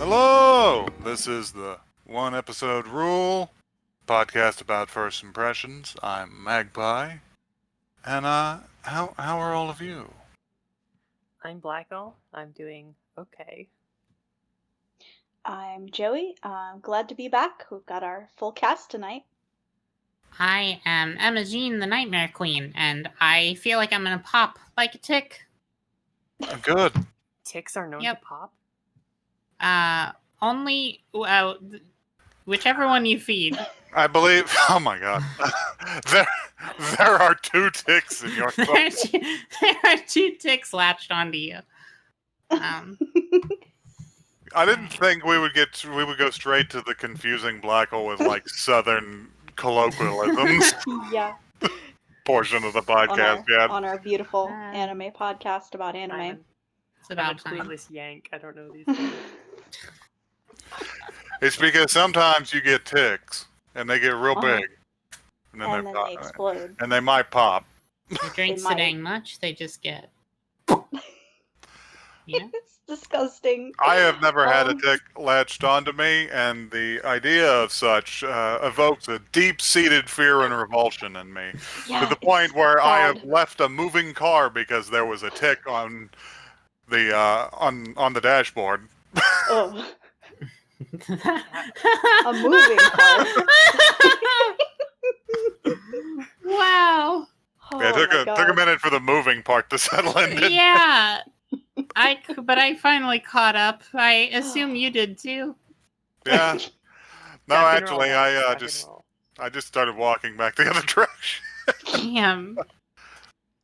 Hello! This is the One Episode Rule podcast about first impressions. I'm Magpie. And, how are all of you? I'm Blackall. I'm doing okay. I'm Joey. I'm glad to be back. We've got our full cast tonight. I am Emma Jean, the Nightmare Queen, and I feel like I'm gonna pop like a tick. Good. Ticks are known Yep. to pop. Whichever one you feed. I believe. Oh my god. there are two ticks in your there phone. are two ticks latched onto you. I didn't think we would go straight to the confusing black hole with like southern colloquialisms Yeah. portion of the podcast yet. On our beautiful anime podcast about anime. It's about I'm a time. clueless yank. I don't know these things. It's because sometimes you get ticks and they get real big. And then they explode. And they might pop. You drink They might. Sedang much, they just get. Yeah. It's disgusting. I have never had a tick latched onto me, and the idea of such evokes a deep-seated fear and revulsion in me. Yeah, To the point where I bad. have left a moving car because there was a tick on the on the dashboard. Ugh. A moving car. Wow. Yeah, it took a minute for the moving part to settle in. didn't it? Yeah. But I finally caught up. I assume you did too. Yeah. No, Rock and actually, roll, I rock and just roll. just started walking back the other direction. Damn.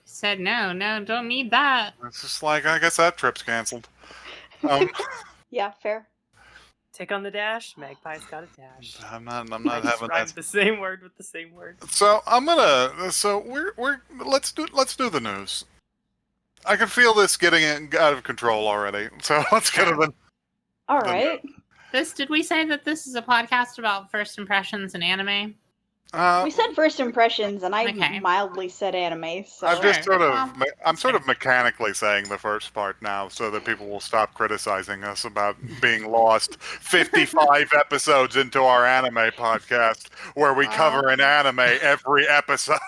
Said no, don't need that. It's just like, I guess that trip's canceled. Yeah, fair. Tick on the dash. Magpie's got a dash. I'm not I having just that. rhymed the same word with the same word. So let's do the news. I can feel this getting out of control already. So let's get to the. All right. Did we say that this is a podcast about first impressions in anime? We said first impressions, and I Okay. mildly said anime. So I'm just Sure. I'm sort of mechanically saying the first part now, so that people will stop criticizing us about being lost 55 episodes into our anime podcast, where we cover an anime every episode.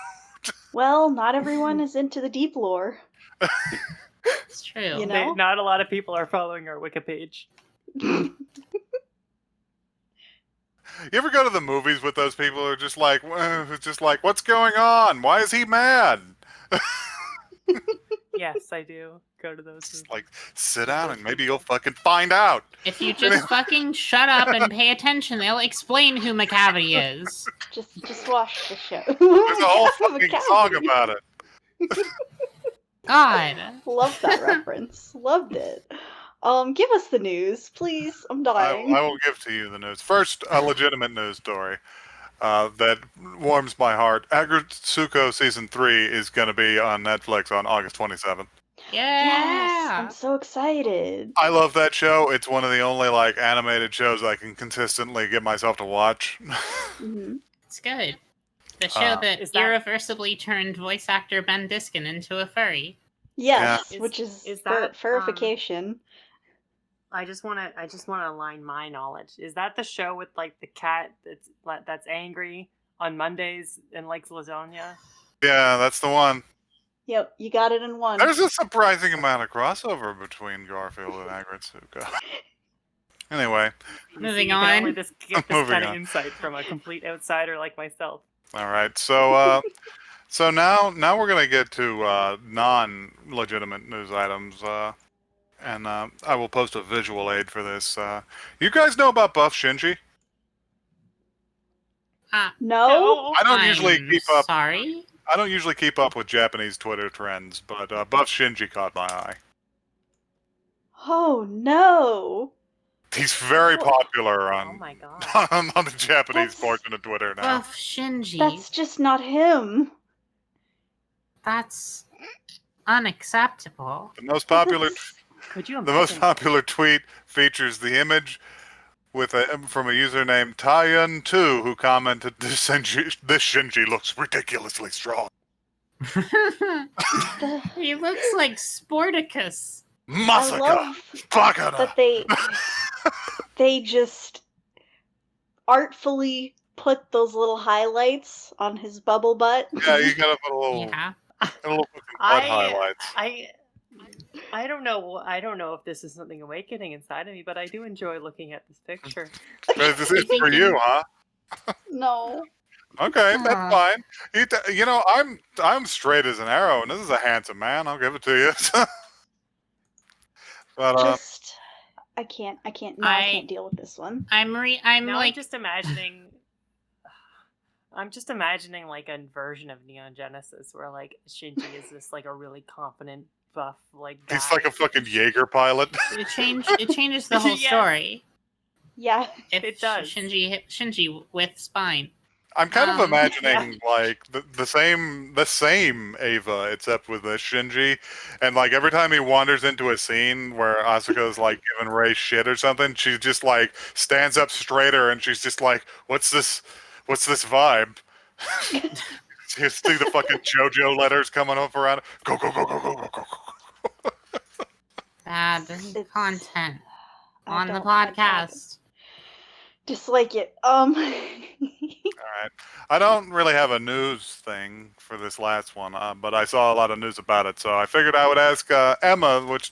well, not everyone is into the deep lore. It's true. You know? Not a lot of people are following our Wiki page. You ever go to the movies with those people who are just like, what's going on? Why is he mad? Yes, I do go to those. Just like, sit down and maybe you'll fucking find out. If you just fucking shut up and pay attention, they'll explain who Macavity is. Just watch the show. There's a whole fucking song about it. God. Love that reference. Loved it. Give us the news, please. I'm dying. I will give to you the news. First, a legitimate news story that warms my heart. Agretsuko Season 3 is going to be on Netflix on August 27th. Yeah. Yes, I'm so excited. I love that show. It's one of the only like animated shows I can consistently get myself to watch. Mhm. It's good. The show that Is that- irreversibly turned voice actor Ben Diskin into a furry. Yes, Yeah. which is, Is that, furification. I just want to align my knowledge. Is that the show with like the cat that's angry on Mondays and likes lasagna? Yeah, that's the one. Yep, you got it in one. There's a surprising amount of crossover between Garfield and Agretsuko. Anyway, Moving You can only on. get this Moving kind of on. insight from a complete outsider like myself. all right. So so now we're gonna get to non-legitimate news items. And I will post a visual aid for this. You guys know about Buff Shinji? No? I don't usually keep up. Sorry. I don't usually keep up with Japanese Twitter trends, but Buff Shinji caught my eye. Oh no! He's very Oh. popular Oh on my god. on the Japanese That's- portion of Twitter now. Buff Shinji. That's just not him. That's unacceptable. The most popular Could you the most imagine? popular tweet features the image from a user named Tayun2, who commented, "This Shinji looks ridiculously strong." He looks like Sporticus. I Masaka! love Bakara! that they they just artfully put those little highlights on his bubble butt. Yeah, you gotta put a little Yeah. fucking butt I highlights. I don't know. I don't know if this is something awakening inside of me, but I do enjoy looking at this picture. But this is for thinking- you, huh? No. Okay, that's Aw. fine. You know, I'm straight as an arrow, and this is a handsome man. I'll give it to you. But Just I can't I I- can't deal with this one. I'm Now like, I'm just imagining. I'm just imagining like a version of Neon Genesis where like Shinji is this like a really confident buff like guy. he's like a fucking Jaeger pilot. it changes the whole Yes. story. Yeah. If It does. Shinji with spine. I'm kind of Yeah. imagining like the same Ava, except with the Shinji, and like every time he wanders into a scene where Asuka's like giving Ray shit or something, she just like stands up straighter and she's just like, "What's this vibe?" You see the fucking JoJo letters coming up around. Go go go go go go go go. Bad It's- content I on the don't- I podcast. dislike it. All right. I don't really have a news thing for this last one, but I saw a lot of news about it, so I figured I would ask Emma, which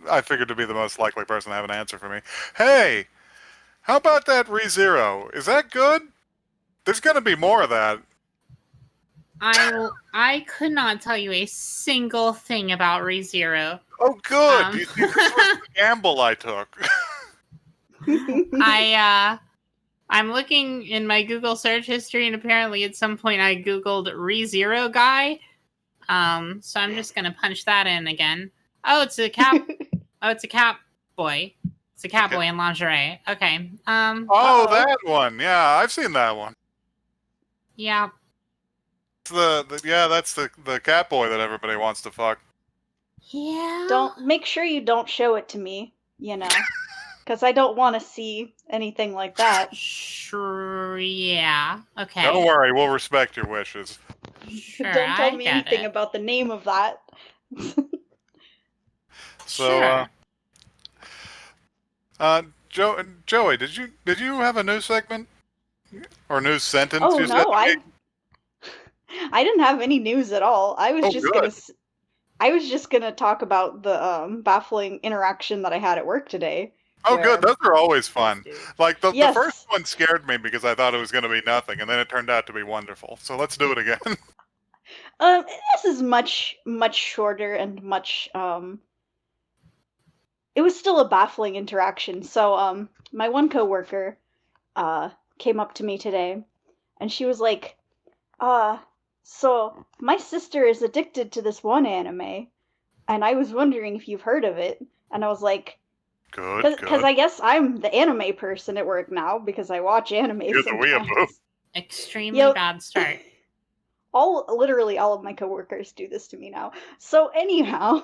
I figured to be the most likely person to have an answer for me. Hey, how about that ReZero? Is that good? There's going to be more of that. I could not tell you a single thing about ReZero. Oh, good. Um. You see, this was the gamble I took. I'm looking in my Google search history, and apparently at some point I Googled ReZero guy. So I'm just gonna punch that in again. Oh, it's a cap. It's a cap boy. It's a cat boy in lingerie. Okay. Oh, Uh-oh. that one. Yeah, I've seen that one. Yeah. It's that's the cat boy that everybody wants to fuck. Yeah. Don't make sure you don't show it to me, because I don't want to see anything like that. Sure. Yeah. Okay. Don't worry, we'll respect your wishes. Sure, Don't tell I me get anything it. about the name of that. So, Joey, did you have a news segment or news sentence? Oh you said no, to me? I didn't have any news at all. I was Oh, just good. I was just gonna talk about the baffling interaction that I had at work today. Oh, where- good. Those are always fun. Dude. Like the Yes. first one scared me because I thought it was going to be nothing, and then it turned out to be wonderful. So let's do it again. This is much shorter and much it was still a baffling interaction. So my one coworker came up to me today and she was like, so my sister is addicted to this one anime and I was wondering if you've heard of it. And I was like, Good. because I guess I'm the anime person at work now because I watch anime You're the sometimes. weeaboo. Extremely Yep. bad start. Literally all of my coworkers do this to me now. So anyhow,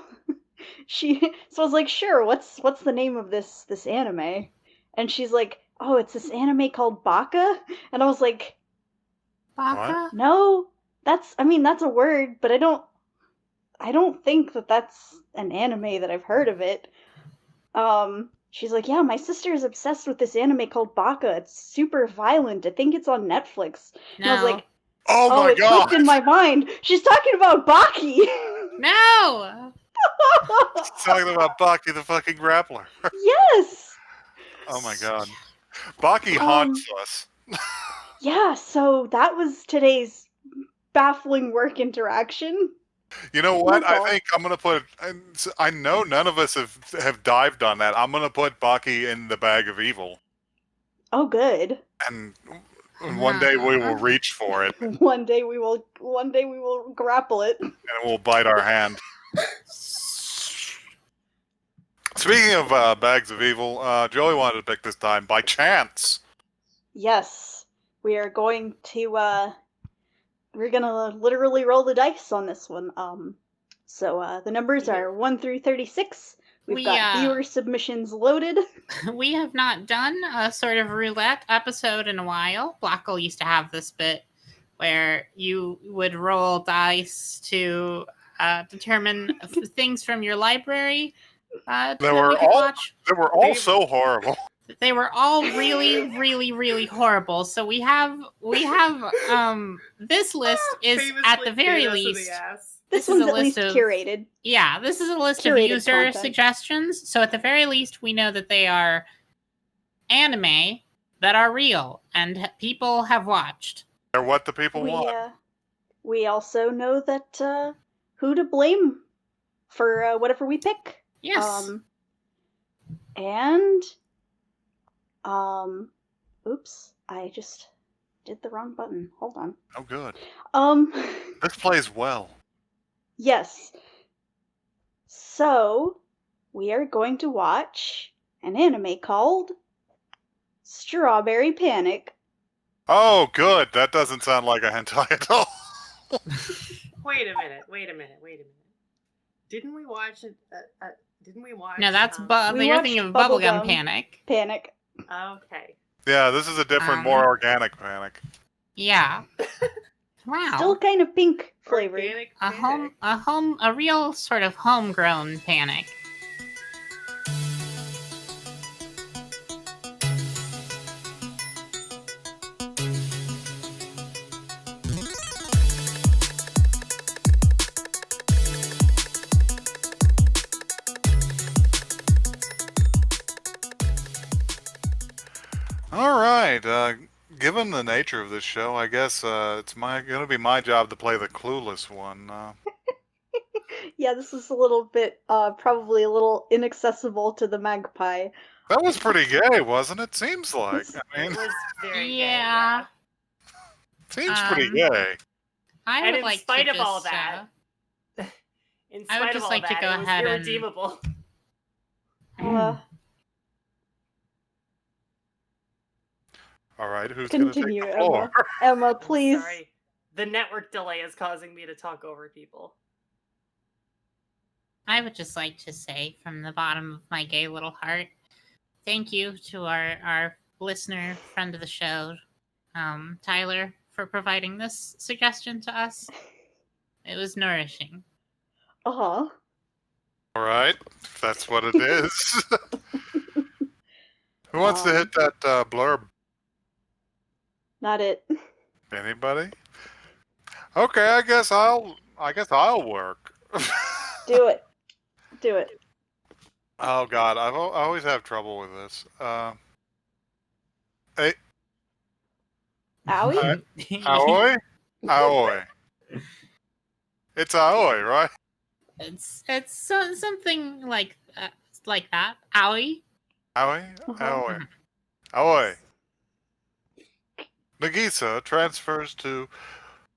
so I was like, sure, what's the name of this anime? And she's like, oh, it's this anime called Baka? And I was like, Baka? no, that's a word, but I don't think that that's an anime that I've heard of it. She's like, yeah, my sister is obsessed with this anime called Baka. It's super violent. I think it's on Netflix. And I was No. like, Oh my it god! clicked in my mind. She's talking about Baki. No! She's talking about Baki the fucking grappler. Yes. Oh my god. Baki haunts us. Yeah, so that was today's baffling work interaction. You know what? That's all. I think I'm gonna put. I know none of us have dived on that. I'm gonna put Baki in the bag of evil, Oh, good. and one day we will reach for it, and One day we will grapple it. it will bite our hand. Speaking of bags of evil, Joey wanted to pick this time by chance. Yes, we are going to. We're gonna literally roll the dice on this one. So the numbers are 1 through 36. We've got viewer submissions loaded. We have not done a sort of roulette episode in a while. Blackle used to have this bit where you would roll dice to determine things from your library that we could watch. They were all so horrible. They were all really, really, really horrible. So we have this list is at the very least. This is one's a at least list of- curated. Yeah, this is a list of Curated user content. suggestions. So at the very least, we know that they are anime that are real and people have watched. They're what the people want. We also know that who to blame for whatever we pick. Yes. And oops, I just did the wrong button. Hold on. Oh, good. Um, This plays well. yes. So, we are going to watch an anime called Strawberry Panic. Oh, good. That doesn't sound like a hentai at all. Wait a minute. Didn't we watch it? Didn't we watch? No, that's We you're watched thinking of Bubblegum. Bubblegum Panic. Panic. Okay. Yeah, this is a different, more organic Panic. Yeah. Wow. Still kind of pink flavored. Organic a Panic. a real sort of homegrown Panic. All right. Given the nature of this show, I guess it's going to be my job to play the clueless one. Yeah, this is a little bit, probably a little inaccessible to the magpie. That was pretty gay, wasn't it? Seems like. I It mean, was very gay, Yeah. seems pretty gay. I And would in like spite to of all just, that, In I would spite of just all like to that, go it was ahead and- irredeemable. All right, who's going to take Continue, the floor? Emma, I'm please. Sorry. The network delay is causing me to talk over people. I would just like to say from the bottom of my gay little heart, thank you to our listener, friend of the show, Tyler, for providing this suggestion to us. It was nourishing. Uh-huh. All right, if that's what it is. Who wants to hit that blurb? Not it. Anybody? Okay, I guess I'll work. Do it. Do it. Oh God, I always have trouble with this. Hey, Owie? Aoi, Aoi. It's Aoi, right? It's something like that. Owie. Aoi, Aoi, Aoi. Nagisa transfers to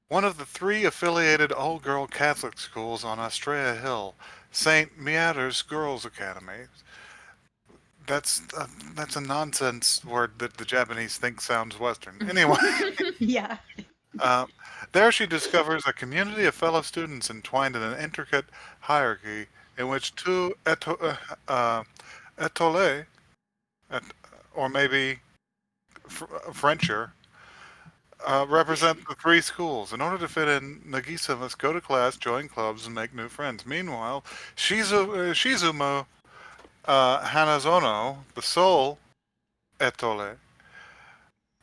one of the 3 affiliated all-girl Catholic schools on Estrella Hill, St. Meader's Girls Academy. That's a nonsense word that the Japanese think sounds Western. Anyway, Yeah. there she discovers a community of fellow students entwined in an intricate hierarchy in which 2 étoiles, or maybe Frencher, represent the 3 schools. In order to fit in, Nagisa must go to class, join clubs, and make new friends. Meanwhile, Shizumo Hanazono, the sole étoile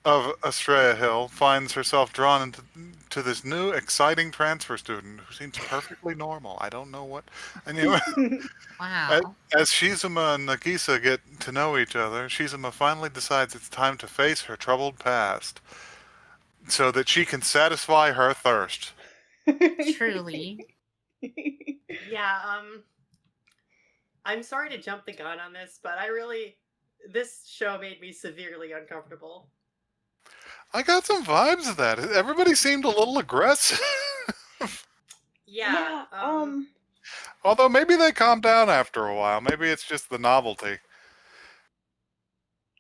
of Estrella Hill, finds herself drawn into this new, exciting transfer student who seems perfectly normal. I don't know what. Anyway, Wow. as Shizuma and Nagisa get to know each other, Shizuma finally decides it's time to face her troubled past so that she can satisfy her thirst. Truly. Yeah, I'm sorry to jump the gun on this, but this show made me severely uncomfortable. I got some vibes of that. Everybody seemed a little aggressive. Yeah. Although maybe they calm down after a while. Maybe it's just the novelty.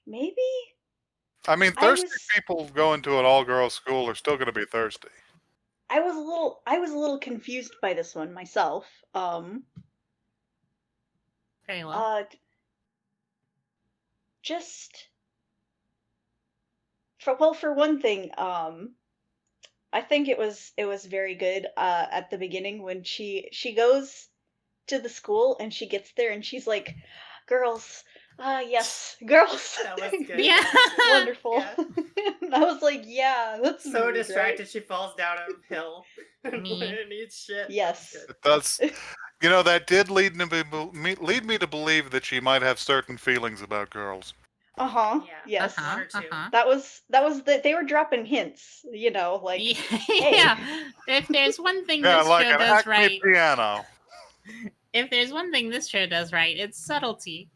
Maybe? I mean, thirsty people going to an all-girls school are still going to be thirsty. I was a little confused by this one myself. Very well. Just for one thing, I think it was very good at the beginning when she goes to the school and she gets there and she's like, "Girls, Yes, girls. That was good. Yeah. Wonderful. Yeah. I was like, yeah, that's So mood, distracted right? she falls down a hill and Me. eats shit. Yes. That was It does. You know, that did lead me to believe that she might have certain feelings about girls. Uh-huh. Yeah. Yes. One or two. That was they were dropping hints, you know, like Yeah. If there's one thing Yeah, this like show an does Acme right, piano. if there's one thing this show does right, it's subtlety.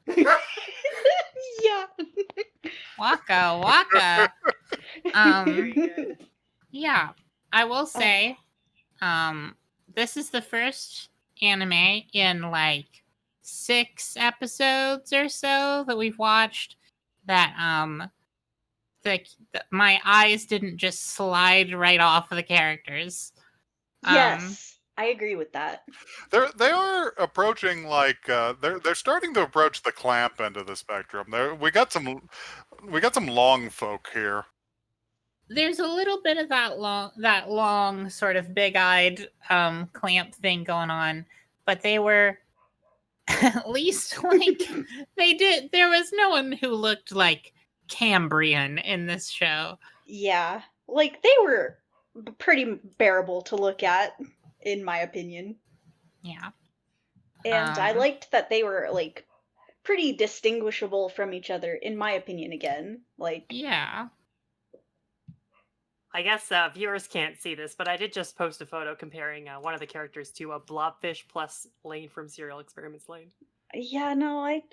yeah. Waka waka. Very good. Yeah, I will say, this is the first anime in like 6 episodes or so that we've watched that my eyes didn't just slide right off of the characters. Yes. I agree with that. They are approaching like they're starting to approach the clamp end of the spectrum. We got some long folk here. There's a little bit of that long sort of big-eyed clamp thing going on, but they were at least like there was no one who looked like Cambrian in this show. Yeah. Like they were pretty bearable to look at, in my opinion. Yeah. And I liked that they were like pretty distinguishable from each other, in my opinion again. Like Yeah. I guess viewers can't see this, but I did just post a photo comparing one of the characters to a blobfish plus Lane from Serial Experiments Lane. yeah, no, I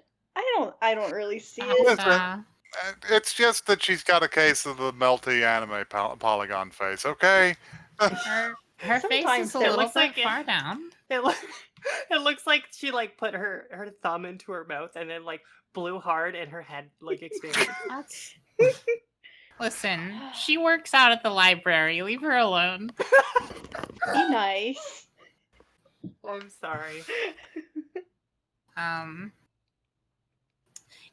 don't really see Listen, it. it's just that she's got a case of the melty anime polygon face. Okay. Her face Sometimes is a it little looks bit like far down. It looks like she like put her thumb into her mouth and then like blew hard and her head like expanded. That's Listen, she works out at the library. Leave her alone. Be nice. I'm sorry.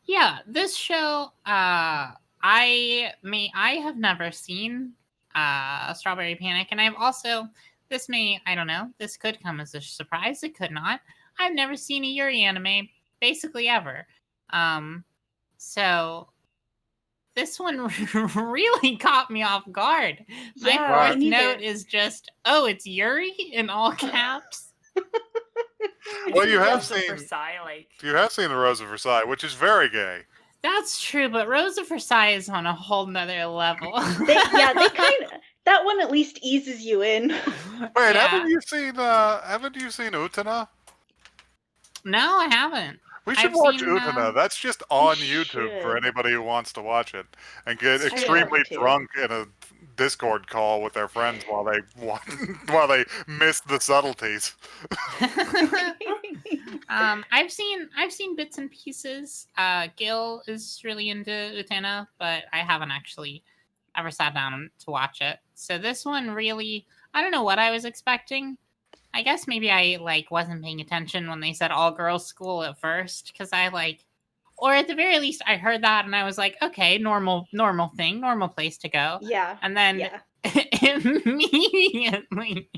Yeah, this show I have never seen Strawberry Panic, and I've also I don't know, this could come as a surprise, it could not. I've never seen a Yuri anime basically ever. So this one really caught me off guard. My Yeah, fourth me neither. note is just, oh, it's Yuri in all caps. Well, you have Rose of seen Versailles, like the Rose of Versailles, which is very gay. That's true, but Rose of Versailles is on a whole nother level. They kind of that one at least eases you in. Wait, Yeah. haven't you seen Utena? No, I haven't. We should I've watch seen, Utena. That's just on We YouTube for should. anybody who wants to watch it and get I would extremely love to. drunk in a Discord call with their friends while they miss the subtleties. I've seen bits and pieces. Gil is really into Utena, but I haven't actually ever sat down to watch it. So this one really, I don't know what I was expecting. I guess maybe I wasn't paying attention when they said all girls school at first, because or at the very least I heard that and I was like, okay, normal thing, normal place to go. Yeah. And then Yeah. immediately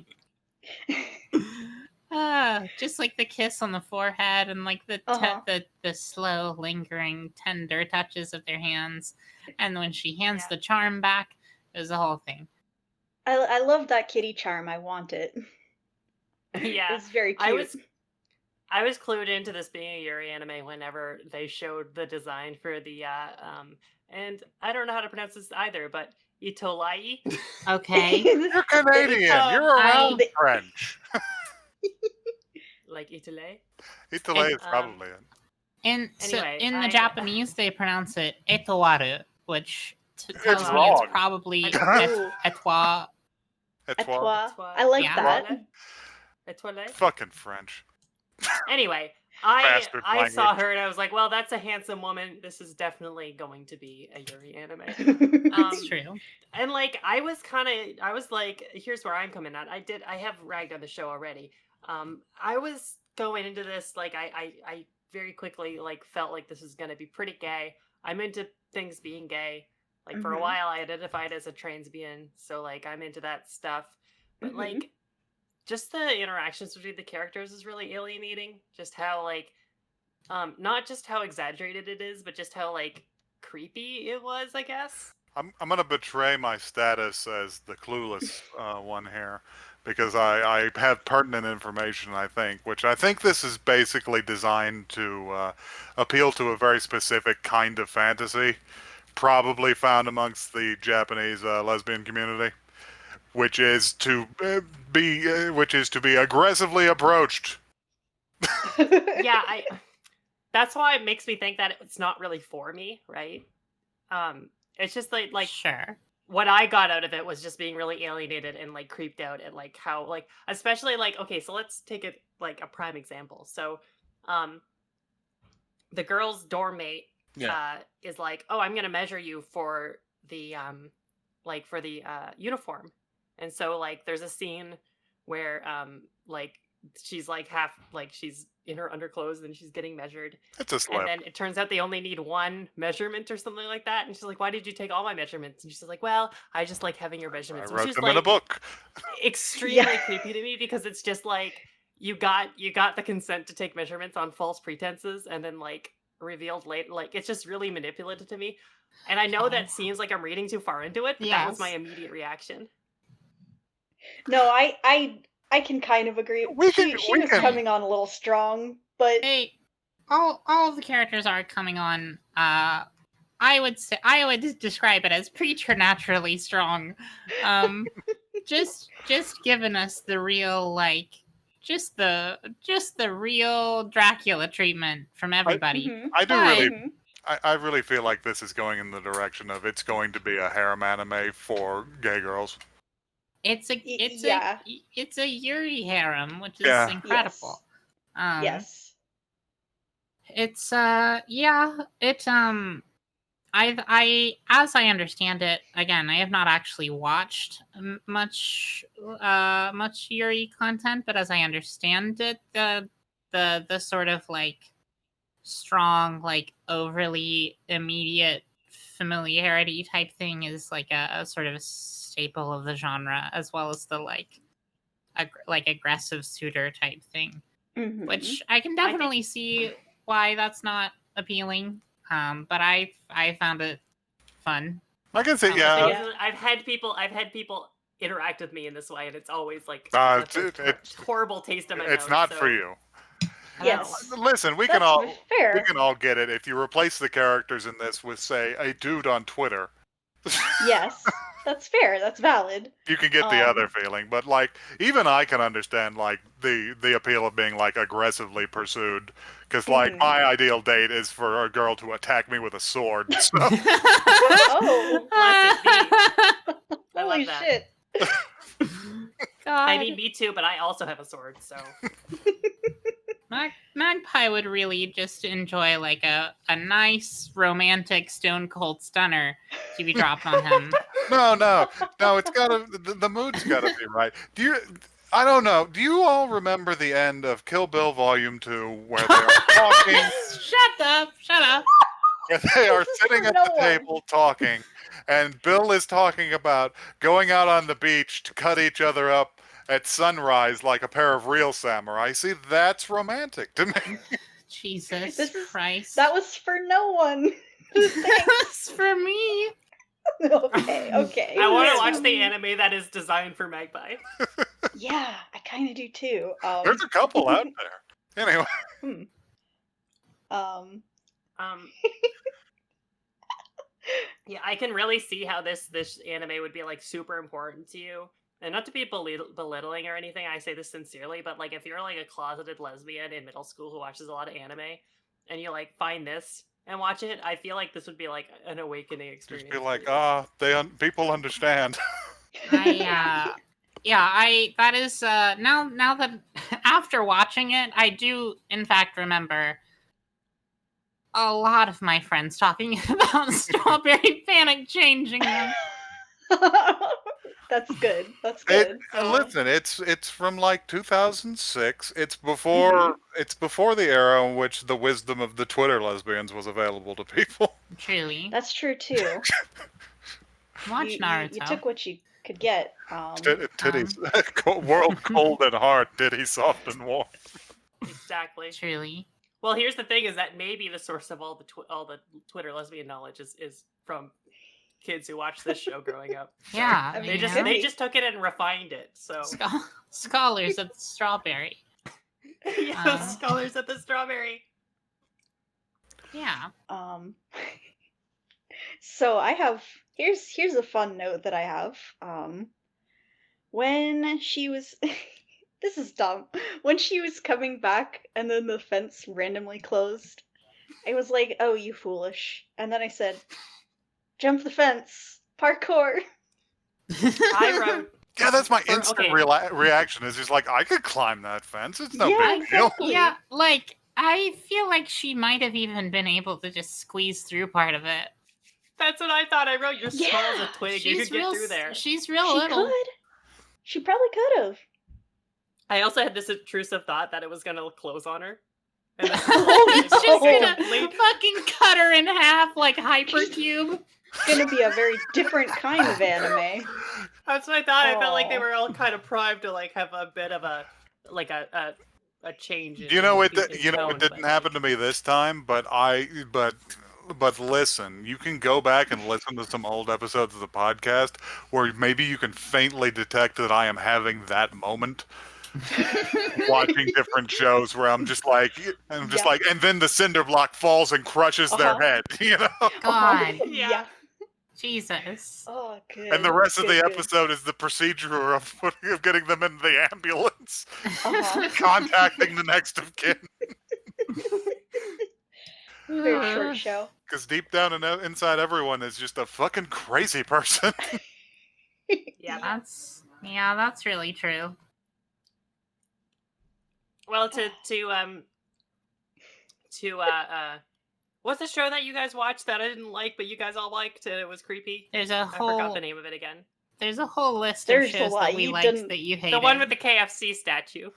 just like the kiss on the forehead and like the slow, lingering, tender touches of their hands, and when she hands the charm back, it was the whole thing. I love that kitty charm. I want it. yeah, It's very cute. I was clued into this being a Yuri anime whenever they showed the design for the and I don't know how to pronounce this either, but Itolai. Okay. You're Canadian. You're around French. Like Italy. Italy is probably it. And Anyway, so in the Japanese, they pronounce it etowaru, which tells me wrong. it's probably Ooh. etwa. Etoile. I like Yeah. that. Etoile. Fucking French. Anyway, I Bastard saw language. her and I was like, well, that's a handsome woman. This is definitely going to be a Yuri anime. That's true. And like I was like, here's where I'm coming at. I have ragged on the show already. I was going into this like I very quickly like felt like this is gonna be pretty gay. I'm into things being gay. Like for a while I identified as a trans being, so like I'm into that stuff. But like just the interactions between the characters is really alienating. Just how like Not just how exaggerated it is, but just how like creepy it was, I guess. I'm gonna betray my status as the clueless one here, because I have pertinent information, I think, which I think this is basically designed to appeal to a very specific kind of fantasy, probably found amongst the Japanese lesbian community, which is to be aggressively approached. Yeah, that's why it makes me think that it's not really for me, right? It's just like Sure. what I got out of it was just being really alienated and like creeped out and like how like especially like okay, so let's take it like a prime example. So the girl's dorm mate is like, "Oh, I'm going to measure you for the uniform." And so like there's a scene where like she's like half like she's in her underclothes and she's getting measured. It's a slip. And then it turns out they only need one measurement or something like that. And she's like, "Why did you take all my measurements?" And she's like, "Well, I just like having your measurements." I Which wrote is them like in a book. extremely creepy to me because it's just like you got the consent to take measurements on false pretenses and then like revealed late. Like it's just really manipulative to me. And I know that seems like I'm reading too far into it, but that was my Yes. immediate reaction. No, I can kind of agree. She was coming on a little strong, but all of the characters are coming on. I would describe it as preternaturally strong. Just giving us the real like just the real Dracula treatment from everybody. I do But- really. I really feel like this is going in the direction of it's going to be a harem anime for gay girls. It's a Yuri harem, which is Yeah. incredible. Yes. It's I as I understand it, again, I have not actually watched much Yuri content, but as I understand it, the sort of like strong, like overly immediate familiarity type thing is like a sort of staple of the genre, as well as the like aggressive suitor type thing, which I can definitely see why that's not appealing. But I found it fun. I can see, The yeah. thing is, I've had people interact with me in this way, and it's always like It's horrible taste in my mouth. It's not so- for you. Yes. Listen, we That's can all fair. we can all get it if you replace the characters in this with, say, a dude on Twitter. Yes. That's fair. That's valid. You can get the other feeling, but like even I can understand like the appeal of being like aggressively pursued, because like my ideal date is for a girl to attack me with a sword. So. Oh, Blessed be. I love holy that. shit. God. I mean, me too, but I also have a sword, so Magpie would really just enjoy like a nice romantic stone cold stunner to be dropped on him. No, it's gotta the mood's gotta be right. I don't know. Do you all remember the end of Kill Bill Volume 2 where they are talking? Shut up. Where they are sitting at No the one. table talking, and Bill is talking about going out on the beach to cut each other up at sunrise like a pair of real samurai. See, that's romantic to me. Jesus Christ. That was for no one. That's for me. Okay. I want to watch the anime that is designed for Magpie. Yeah, I kind of do too. There's a couple out there. Anyway. Yeah, I can really see how this anime would be like super important to you. And not to be belittling or anything, I say this sincerely, but like if you're like a closeted lesbian in middle school who watches a lot of anime, and you like find this and watch it, I feel like this would be like an awakening experience. Just be like, people understand. That is now that after watching it, I do in fact remember a lot of my friends talking about Strawberry Panic changing them. That's good. That's good. Listen, it's from like 2006. It's before the era in which the wisdom of the Twitter lesbians was available to people. Truly. That's true too. Watch Naruto. You took what you could get. Titties, world cold and hard, titties soft and warm. Exactly. Truly. Well, here's the thing: is that maybe the source of all the Twitter lesbian knowledge is from kids who watched this show growing up. So Yeah, I mean, they just could they be. just took it and refined it. So Scholars of the strawberry. yeah, scholars at the strawberry. Yeah. So I have here's a fun note that I have. When she was this is dumb. When she was coming back and then the fence randomly closed, I was like, "Oh, you foolish." And then I said, "Jump the fence. Parkour." I wrote. Yeah, that's my For- instant okay. reaction. Is just like, I could climb that fence. It's no Yeah, big deal. exactly. Yeah, like I feel like she might have even been able to just squeeze through part of it. That's what I thought. I wrote, "You're small as a Yeah, twig. You could get through there." She's real She little. could. She probably could have. I also had this intrusive thought that it was gonna close on her. And then Oh, It's just no. gonna complete- fucking cut her in half like Hypercube. It's gonna be a very different kind of anime. That's what I thought. I felt like they Aw. were all kind of primed to like have a bit of a change. In, You know it. in You know tone, it didn't but, happen to me this time, but listen, you can go back and listen to some old episodes of the podcast where maybe you can faintly detect that I am having that moment watching different shows where I'm just like, and then the cinder block falls and crushes their Uh-huh. head, you know. God, Yeah. Jesus. Oh, good. And the rest of the good. episode is the procedure of getting them into the ambulance, Uh-huh. contacting the next of kin. Very short show. Because deep down and inside everyone is just a fucking crazy person. Yeah. That's really true. Well, what's the show that you guys watched that I didn't like, but you guys all liked and it was creepy? There's a I forgot whole the name of it again. there's a whole list There's of a shows lot. that we You liked didn't- that you hated. The one with the KFC statue.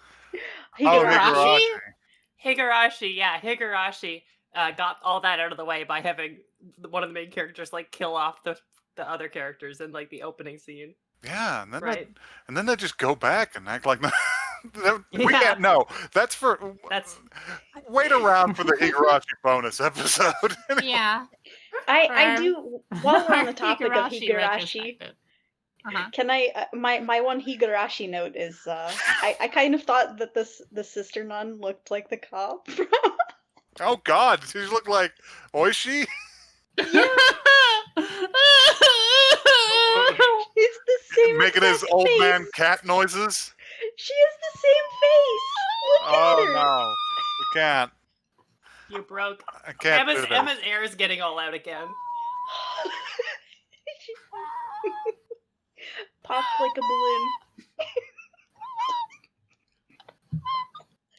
Higurashi? Higurashi, yeah, Higurashi got all that out of the way by having one of the main characters like kill off the other characters in like the opening scene. Yeah, and then Right. they just go back and act like we Yeah. can't. No, that's wait around for the Higurashi bonus episode. Yeah. I For do. While we're on the our topic of Higurashi, retrospective. Uh-huh. can I? My one Higurashi note is I kind of thought that the sister nun looked like the cop. Oh God, she looked like Oishi. It's the same. Making his exact old face. man cat noises. She has the same face. Look Oh at her. no, we can't. You broke. I can't do Emma's, this. Emma's air is getting all out again. Popped like a balloon.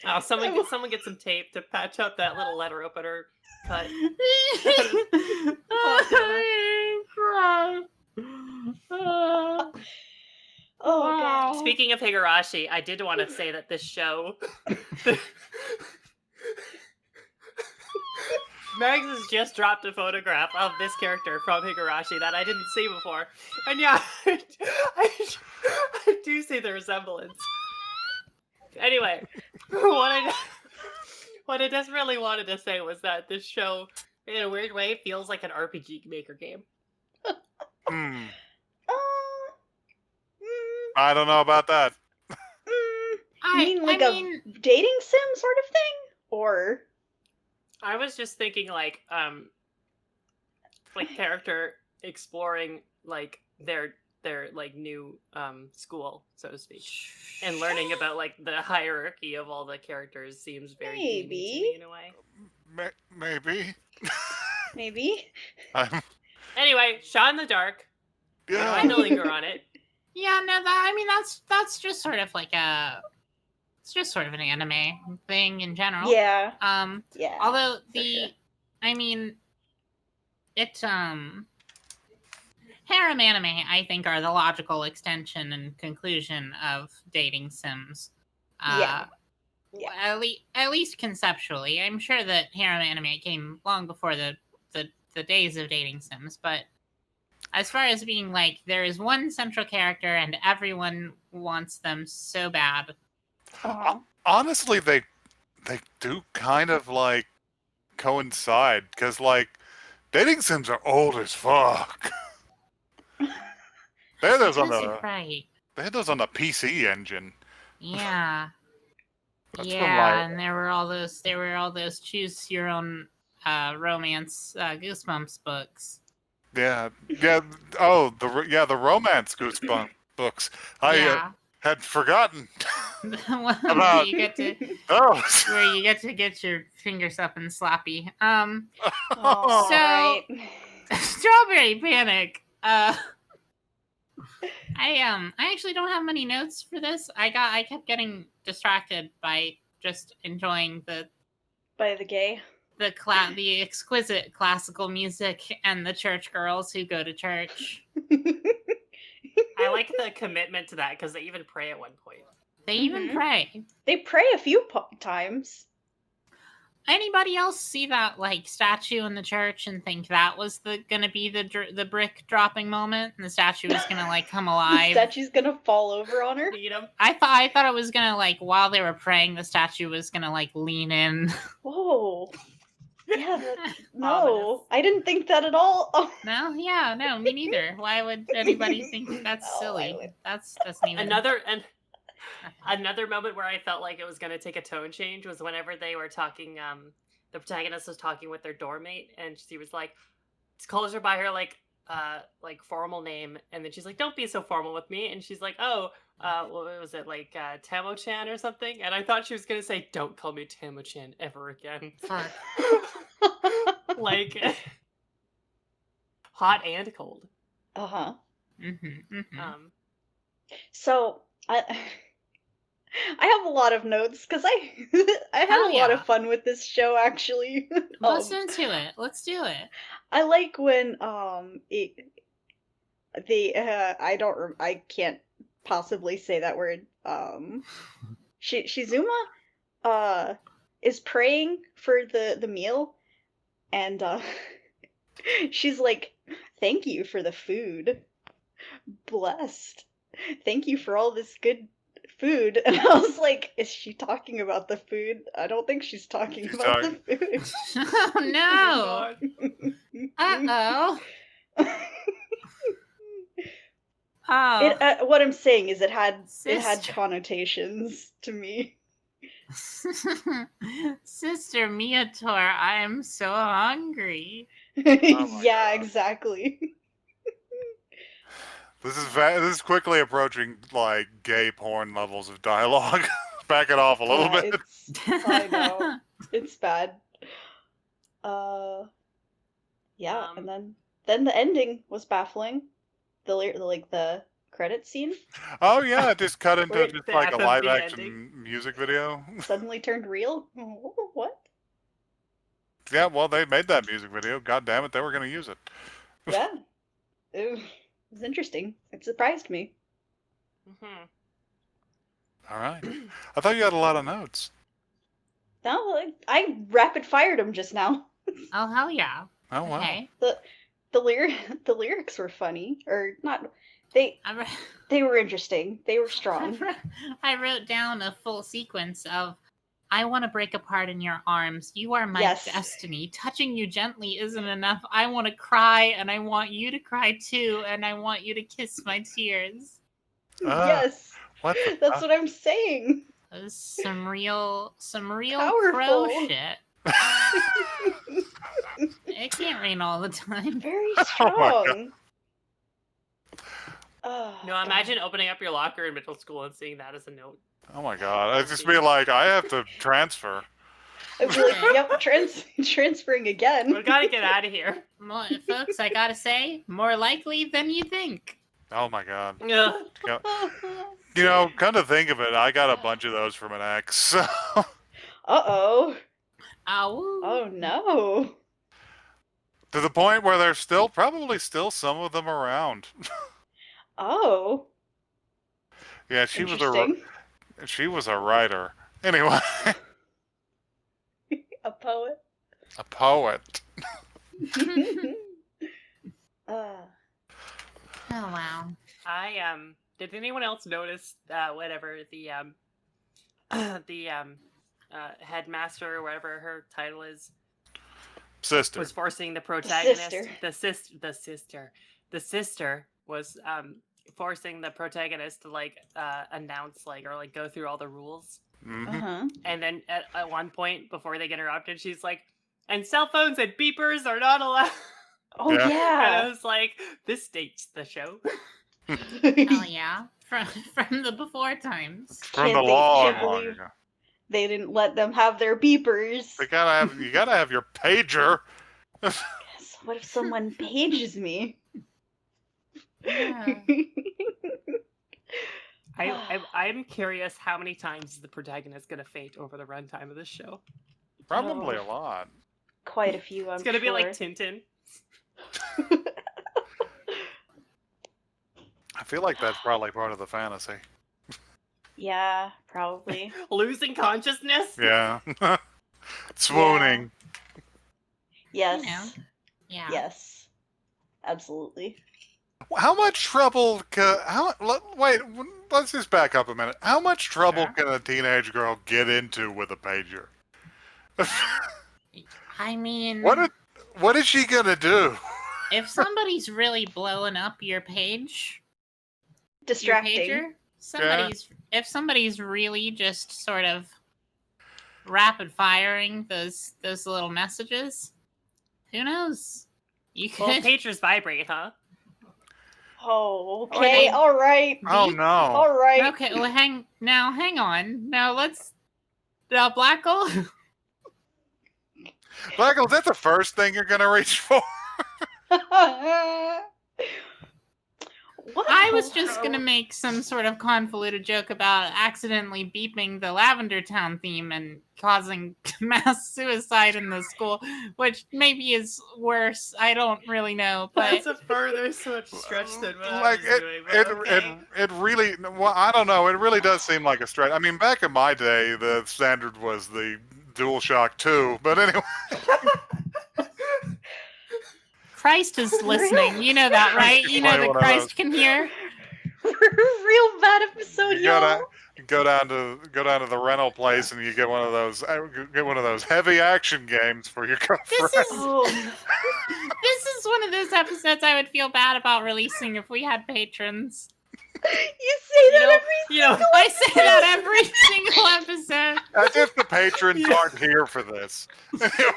Oh, someone get some tape to patch up that little letter opener cut. Oh Wow. god. Speaking of Higurashi, I did want to say that this show. Megs has just dropped a photograph of this character from Higurashi that I didn't see before. And yeah, I do see the resemblance. Anyway, what I just really wanted to say was that this show, in a weird way, feels like an RPG Maker game. Hmm. Uh, I don't know about that. you mean like a dating sim sort of thing, or? I was just thinking like character exploring like their like new school, so to speak, and learning about like the hierarchy of all the characters seems very gamey to me in a way. Maybe. Maybe. Anyway, Shot in the Dark. I don't Yeah. mind to linger on it. Yeah, no, that's just sort of like it's just sort of an anime thing in general. Yeah. Yeah. Although for sure. harem anime, I think, are the logical extension and conclusion of dating sims. Yeah. At least conceptually. I'm sure that harem anime came long before the days of dating sims, but as far as being like, there is one central character and everyone wants them so bad. Uh-huh. Honestly, they they do kind of like coincide because like dating sims are old as fuck. They had those on the Right. they had those on the PC engine. Yeah. That's from like And there were all those choose your own romance Goosebumps books. yeah the romance Goosebumps books. I Yeah. had forgotten The ones that about you get to those. where you get to get your fingers up and sloppy. Oh, So- right. Strawberry Panic. I actually don't have many notes for this. I kept getting distracted by just enjoying By the gay. the exquisite classical music and the church girls who go to church. I like the commitment to that because they even pray at one point. They even Mhm. pray. They pray a few times. Anybody else see that like statue in the church and think that was gonna be the brick dropping moment and the statue was gonna like come The alive? statue's gonna fall over on her. Beat 'em. I thought it was gonna like while they were praying the statue was gonna like lean in. Whoa. Yeah, no. Ominous. I didn't think that at all. Oh. No, yeah, no, me neither. Why would anybody think that's No, I silly? would. That doesn't even Another moment where I felt like it was gonna take a tone change was whenever they were talking. The protagonist was talking with their dorm mate, and she was like, calls her by her like formal name, and then she's like, "Don't be so formal with me," and she's like, "Oh, what was it like, Tamo-chan or something?" And I thought she was gonna say, "Don't call me Tamo-chan ever again." fuck. Like, hot and cold. Uh-huh. So I have a lot of notes because I had Hell a lot yeah. of fun with this show actually. Listen to it. Let's do it. I like when I can't possibly say that word. Shizuma is praying for the meal, and she's like, "Thank you for the food. Blessed. Thank you for all this good food." And I was like, is she talking about the food? I don't think she's talking She's about talking- the food. Oh no. Uh-oh. Oh. What I'm saying is it had Sister. connotations to me. Sister Miyator, I am so hungry. my Yeah, God. exactly. This is quickly approaching like gay porn levels of dialogue. Back it off a little Yeah, bit. I know. It's bad. Yeah, and then the ending was baffling. The credit scene Oh yeah, it just cut into Wait, just the like a FMV live action ending. music video. suddenly turned real. What? Yeah, well they made that music video. God damn it, they were gonna use it. Yeah, it was interesting. It surprised me. Mm-hmm. All right. I thought you had a lot of notes. No, I rapid fired them just now. Oh hell yeah. Oh wow. Okay. The lyrics were funny, or not. They I, re- they were interesting. They were I, strong. wrote, I wrote down a full sequence of I want to break apart in your arms. You are my Yes. destiny. Touching you gently isn't enough. I want to cry, and I want you to cry too, and I want you to kiss my tears. Yes, What the that's what I'm saying. That was some real crow Powerful. shit. It can't rain all the time. Very Oh my God. strong. Oh, No, God. imagine opening up your locker in middle school and seeing that as a note. Oh my god. I'd just be like, I have to transfer. I'd be like, yep, transferring again. We gotta get out of here. Folks, I gotta say, more likely than you think. Oh my god. Ugh. You know, come to think of it, I got a bunch of those from an ex. So Uh-oh. Ow. Oh, no. to the point where there's probably still some of them around. Oh. Yeah, she was Interesting. a writer. Anyway, A poet. a poet. Oh wow. Did anyone else notice whatever the headmaster or whatever her title is Sister. was forcing the protagonist, sister. the sister was forcing the protagonist to like announce like or like go through all the rules. Uh-huh. And then at one point before they get interrupted, she's like, "And cell phones and beepers are not allowed." Oh Yeah. And I yeah. was like, "This dates the show." Oh yeah, from the before times. From the Can't long believe ago. they didn't let them have their beepers. You gotta have your pager. Yes, what if someone pages me? Yeah. I'm curious how many times is the protagonist gonna faint over the runtime of this show. Probably Oh. a lot. Quite a few, I'm It's gonna be like sure. Tintin. I feel like that's probably part of the fantasy. Yeah, probably. Losing consciousness. Yeah. Swooning. Yes. You know. Yeah. Yes. Absolutely. How much trouble wait, let's just back up a minute. How much trouble Sure. can a teenage girl get into with a pager? I mean, What is she gonna do? if somebody's really blowing up your page, Distracting. your pager, if somebody's really just sort of rapid firing those little messages, who knows? You could. Well, pagers vibrate, huh? Oh, Or okay, they- alright. Oh no. Alright. Okay, well, hang on. Now let's. Blackle. Blackle, is that the first thing you're gonna reach for? What? I was just gonna make some sort of convoluted joke about accidentally beeping the Lavender Town theme and causing mass suicide in the school, which maybe is worse. I don't really know, but That's a further stretch than what Like I was doing. But okay. it really, well, I don't know. It really does seem like a stretch. I mean, back in my day, the standard was the Dualshock II. But anyway, Christ is listening. You know that, right? You know Play that one of Christ those. can hear. Real bad episode, you y'all. go down to the rental place and you get one of those heavy action games for your girlfriend. This is Oh, this is one of those episodes I would feel bad about releasing if we had patrons. you say that every You know, I say that every single episode. As if the patrons aren't here for this.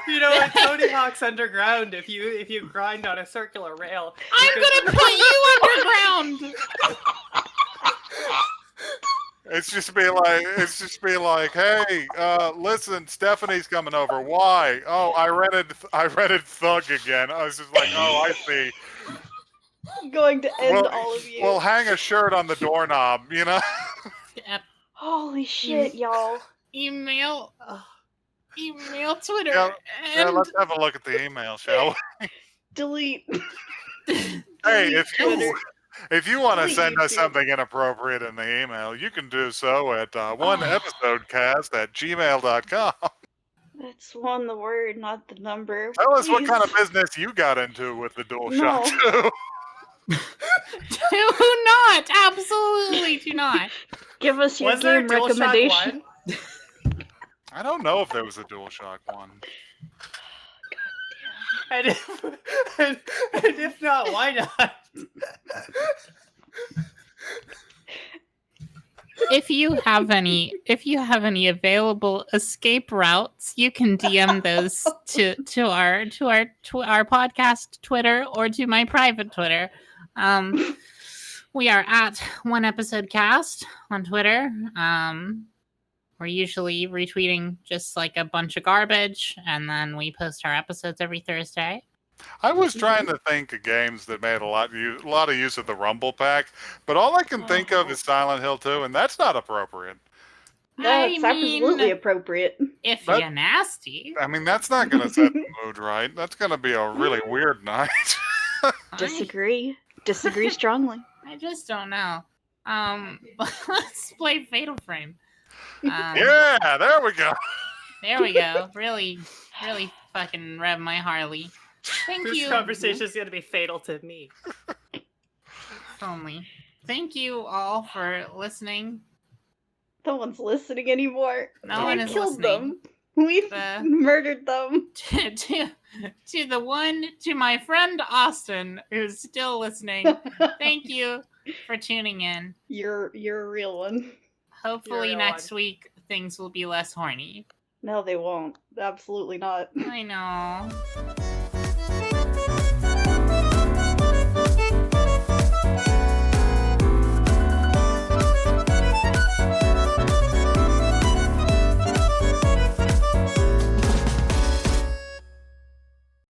you know, in Tony Hawk's Underground, if you grind on a circular rail, I'm gonna put you underground. It's just be like, hey, listen, Stephanie's coming over. Why? Oh, I rented Thug again. I was just like, oh, I see. going to end Well, all of you. Well, hang a shirt on the doorknob, you know? Holy shit, y'all. Email Twitter. Yeah, yeah, and let's have a look at the email, shall we? Delete. Hey, Twitter. if you want to Delete send us YouTube. something inappropriate in the email, you can do so at oneepisodecast@gmail.com. That's one the word, not the number. Tell us what Please. kind of business you got into with the DualShock No. 2. do not, absolutely do not. Give us your was there a game DualShock recommendation. 1? I don't know if there was a DualShock 1. And if not, why not? If you have any available escape routes, you can DM those to our podcast Twitter or to my private Twitter. We are at One Episode Cast on Twitter. We're usually retweeting just like a bunch of garbage, and then we post our episodes every Thursday. I was trying to think of games that made a lot of use of the Rumble Pack, but all I can think of is Silent Hill 2, and that's not appropriate. That's absolutely appropriate. If But- you're nasty. I mean, that's not going to set the mood right. That's going to be a really weird night. Disagree. Disagree strongly. I just don't know. Let's play Fatal Frame. Yeah, there we go. There we go. Really fucking rev my Harley. Thank This you. conversation is going to be fatal to me. Only. Thank you all for listening. No one's listening anymore. No one We is killed listening. them. We've The- murdered them. to my friend Austin, who's still listening, thank you for tuning in. You're a real one. Hopefully You're next on. week things will be less horny. No, they won't. Absolutely not. I know.